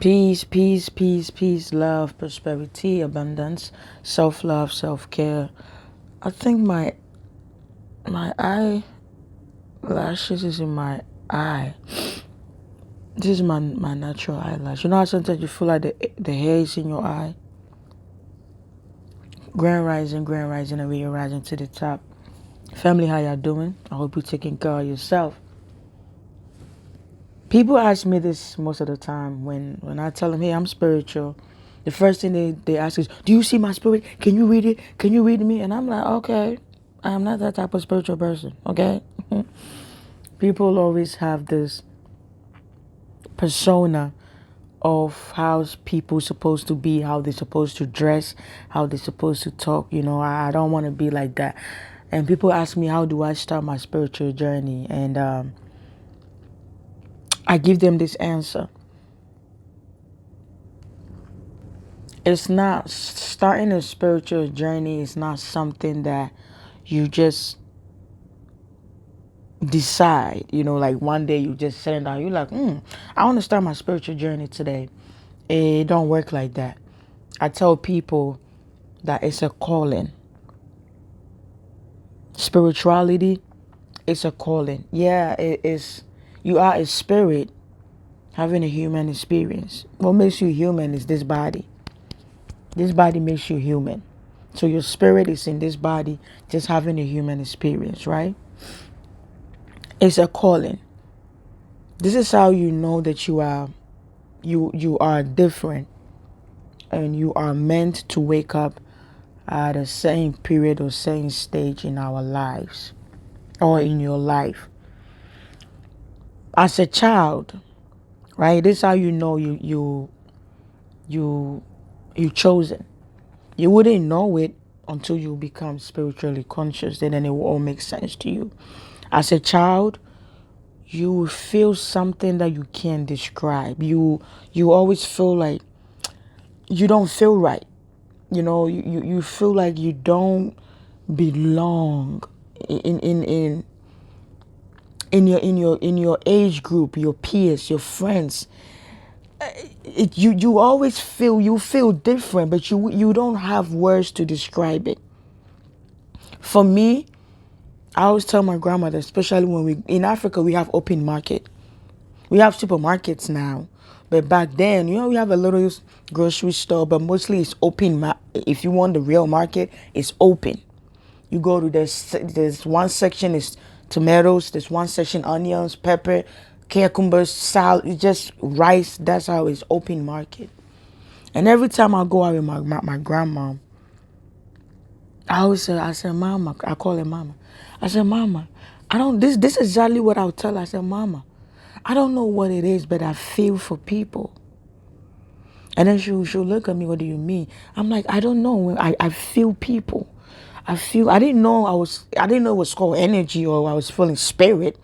Peace, peace, peace, peace, love, prosperity, abundance, self-love, self-care. I think my eyelashes is in my eye. This is my natural eyelash. You know how sometimes you feel like the hair is in your eye? Grand rising, and we are rising to the top. Family, how y'all doing? I hope you're taking care of yourself. People ask me this most of the time when I tell them, hey, I'm spiritual. The first thing they ask is, do you see my spirit? Can you read it? Can you read me? And I'm like, okay, I am not that type of spiritual person, okay? People always have this persona of how people supposed to be, how they're supposed to dress, how they're supposed to talk. I don't want to be like that. And people ask me, how do I start my spiritual journey? And I give them this answer. It's not starting a spiritual journey is not something that you just decide, like one day you just sit down, you're like, I want to start my spiritual journey today. It don't work like that. I tell people that it's a calling. Spirituality is a calling. Yeah, it is. You are a spirit having a human experience. What makes you human is this body. This body makes you human. So your spirit is in this body just having a human experience, right? It's a calling. This is how you know that you are different and you are meant to wake up at a same period or same stage in our lives or in your life. As a child, right? This is how you know you chosen. You wouldn't know it until you become spiritually conscious. Then it will all make sense to you. As a child, you feel something that you can't describe. You always feel like you don't feel right. You feel like you don't belong in your age group, your peers, your friends. You always feel different, but you don't have words to describe it. For me, I always tell my grandmother, especially when we in Africa, we have open market. We have supermarkets now, but back then, we have a little grocery store, but mostly it's open. If you want the real market, it's open. You go to there's one section is tomatoes, there's one section onions, pepper, cucumbers, salad, just rice. That's how it's open market. And every time I go out with my grandma, I said, Mama, I call her Mama. I said, Mama, I don't, this is exactly what I would tell her. I said, Mama, I don't know what it is, but I feel for people. And then she'll look at me, what do you mean? I'm like, I don't know. I feel people. I didn't know it was called energy or I was feeling spirit.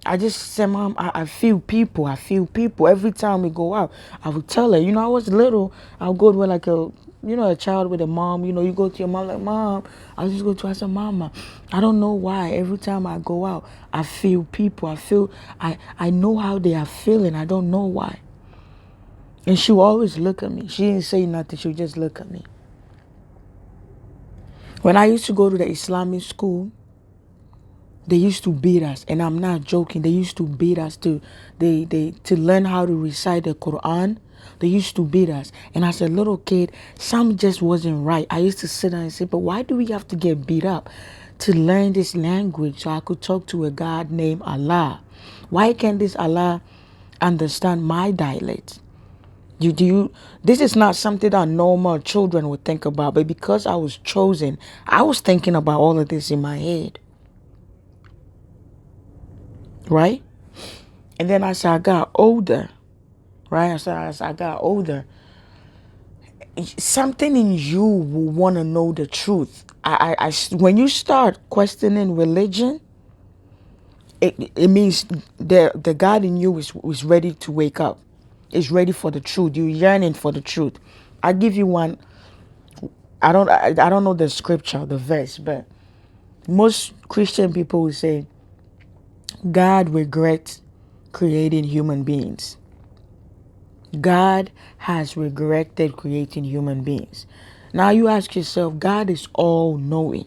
I just said, Mom, I feel people. I feel people. Every time we go out, I would tell her, I was little. I'll go to like a child with a mom. You go to your mom like, Mom, I just go to her. I said, Mama, I don't know why. Every time I go out, I feel people. I know how they are feeling. I don't know why. And she would always look at me. She didn't say nothing. She would just look at me. When I used to go to the Islamic school, they used to beat us, and I'm not joking. They used to beat us to learn how to recite the Quran. They used to beat us. And as a little kid, something just wasn't right. I used to sit down and say, but why do we have to get beat up to learn this language so I could talk to a God named Allah? Why can't this Allah understand my dialect? This is not something that normal children would think about, but because I was chosen, I was thinking about all of this in my head. Right? And then as I got older, right? As I got older, something in you will want to know the truth. When you start questioning religion, it means the God in you is ready to wake up. Is ready for the truth. You're yearning for the truth. I give you one. I don't know the scripture, the verse, but most Christian people will say God regrets creating human beings. God has regretted creating human beings. Now you ask yourself, God is all knowing.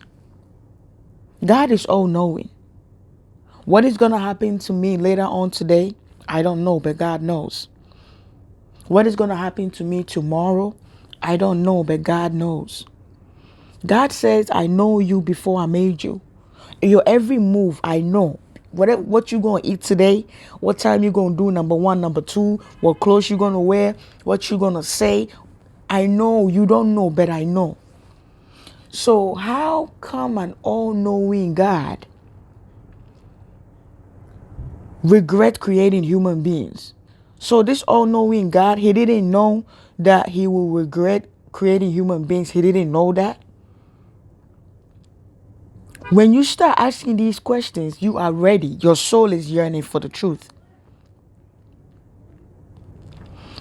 God is all knowing. What is going to happen to me later on today? I don't know, but God knows. What is going to happen to me tomorrow? I don't know, but God knows. God says, I know you before I made you. Your every move, I know. What you going to eat today, what time you going to do, number one, number two, what clothes you going to wear, what you going to say. I know you don't know, but I know. So how come an all-knowing God regret creating human beings? So this all-knowing God, he didn't know that he will regret creating human beings. He didn't know that. When you start asking these questions, you are ready. Your soul is yearning for the truth.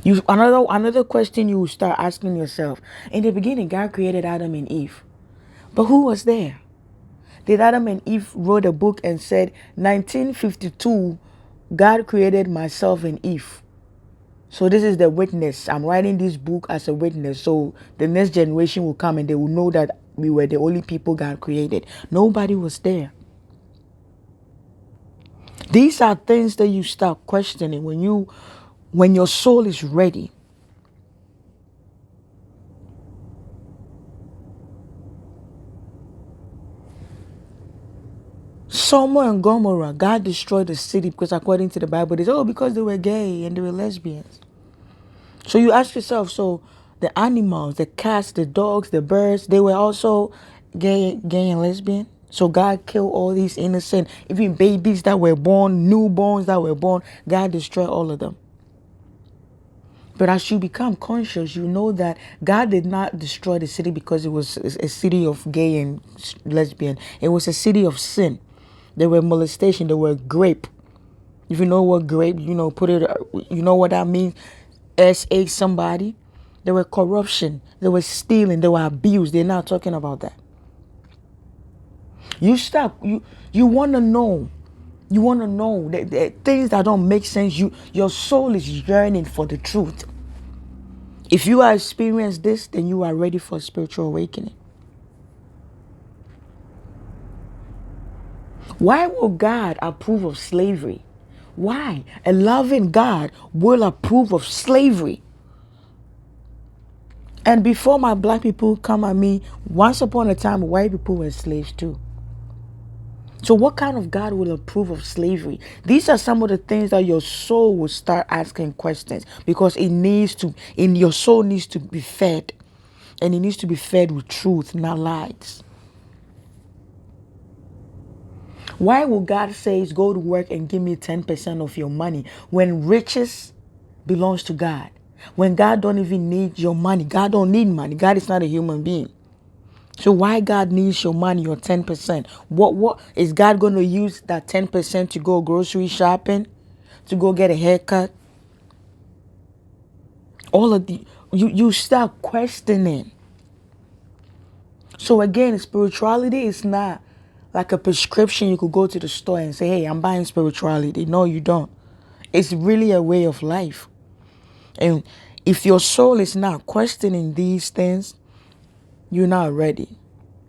Another question you will start asking yourself. In the beginning, God created Adam and Eve. But who was there? Did Adam and Eve wrote a book and said, 1952, God created myself and Eve. So this is the witness. I'm writing this book as a witness. So the next generation will come and they will know that we were the only people God created. Nobody was there. These are things that you start questioning when your soul is ready. Sodom and Gomorrah, God destroyed the city because according to the Bible, they say, because they were gay and they were lesbians. So you ask yourself, so the animals, the cats, the dogs, the birds, they were also gay and lesbian? So God killed all these innocent, even babies that were born, newborns that were born, God destroyed all of them. But as you become conscious, you know that God did not destroy the city because it was a city of gay and lesbian. It was a city of sin. There were molestation, there were grape. If you know what grape, put it, you know what that means? S.A. somebody. There were corruption, there was stealing, there were abuse. They're not talking about that. You want to know. You want to know the things that don't make sense. Your soul is yearning for the truth. If you are experiencing this, then you are ready for spiritual awakening. Why will God approve of slavery? Why? A loving God will approve of slavery. And before my black people come at me, once upon a time, white people were slaves too. So what kind of God will approve of slavery? These are some of the things that your soul will start asking questions because your soul needs to be fed. And it needs to be fed with truth, not lies. Why will God say, go to work and give me 10% of your money when riches belongs to God? When God don't even need your money. God don't need money. God is not a human being. So why God needs your money, your 10%? What is God going to use that 10% to go grocery shopping, to go get a haircut? All of you start questioning. So again, spirituality is not like a prescription you could go to the store and say, hey, I'm buying spirituality. No, you don't. It's really a way of life. And if your soul is not questioning these things, you're not ready.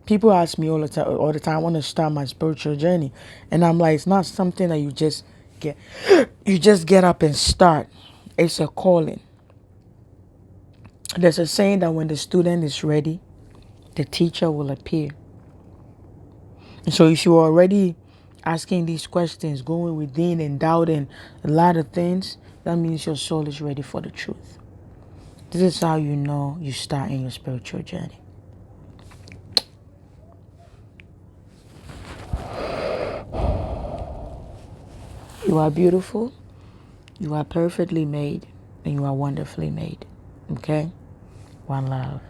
People ask me all the time, I want to start my spiritual journey. And I'm like, it's not something that you just get up and start. It's a calling. There's a saying that when the student is ready, the teacher will appear. And so if you're already asking these questions, going within and doubting a lot of things, that means your soul is ready for the truth. This is how you know you start in your spiritual journey. You are beautiful, you are perfectly made, and you are wonderfully made. Okay? One love.